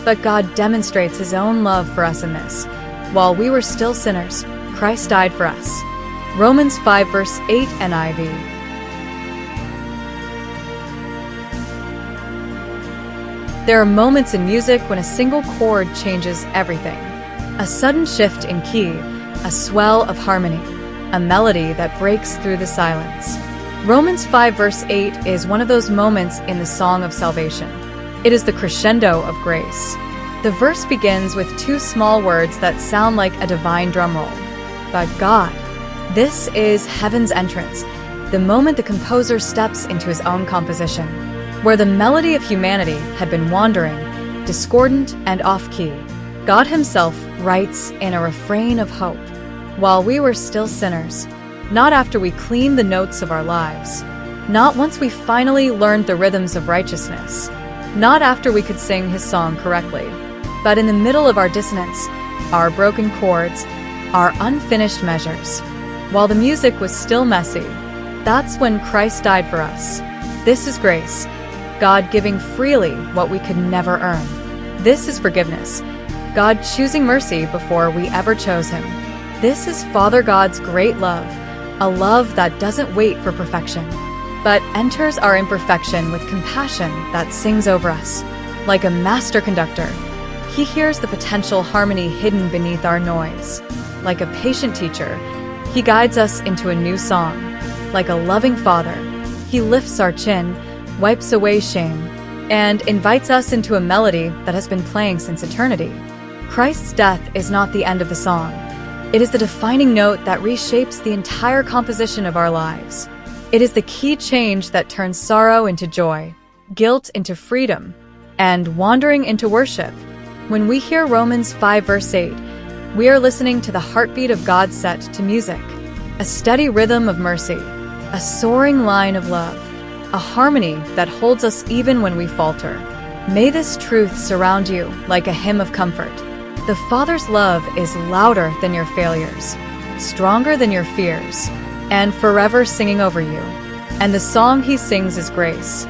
But God demonstrates his own love for us in this. While we were still sinners, Christ died for us. Romans 5 verse 8 NIV. There are moments in music when a single chord changes everything. A sudden shift in key, a swell of harmony, a melody that breaks through the silence. Romans 5 verse 8 is one of those moments in the song of salvation. It is the crescendo of grace. The verse begins with two small words that sound like a divine drum roll. But God. This is heaven's entrance, the moment the composer steps into his own composition. Where the melody of humanity had been wandering, discordant and off-key, God himself writes in a refrain of hope. While we were still sinners, not after we cleaned the notes of our lives, not once we finally learned the rhythms of righteousness, not after we could sing his song correctly, but in the middle of our dissonance, our broken chords, our unfinished measures, while the music was still messy, that's when Christ died for us. This is grace, God giving freely what we could never earn. This is forgiveness, God choosing mercy before we ever chose him. This is Father God's great love, a love that doesn't wait for perfection, but enters our imperfection with compassion that sings over us. Like a master conductor, he hears the potential harmony hidden beneath our noise. Like a patient teacher, he guides us into a new song. Like a loving father, he lifts our chin, wipes away shame, and invites us into a melody that has been playing since eternity. Christ's death is not the end of the song. It is the defining note that reshapes the entire composition of our lives. It is the key change that turns sorrow into joy, guilt into freedom, and wandering into worship. When we hear Romans 5 verse 8, we are listening to the heartbeat of God set to music, a steady rhythm of mercy, a soaring line of love, a harmony that holds us even when we falter. May this truth surround you like a hymn of comfort. The Father's love is louder than your failures, stronger than your fears, and forever singing over you. And the song he sings is grace.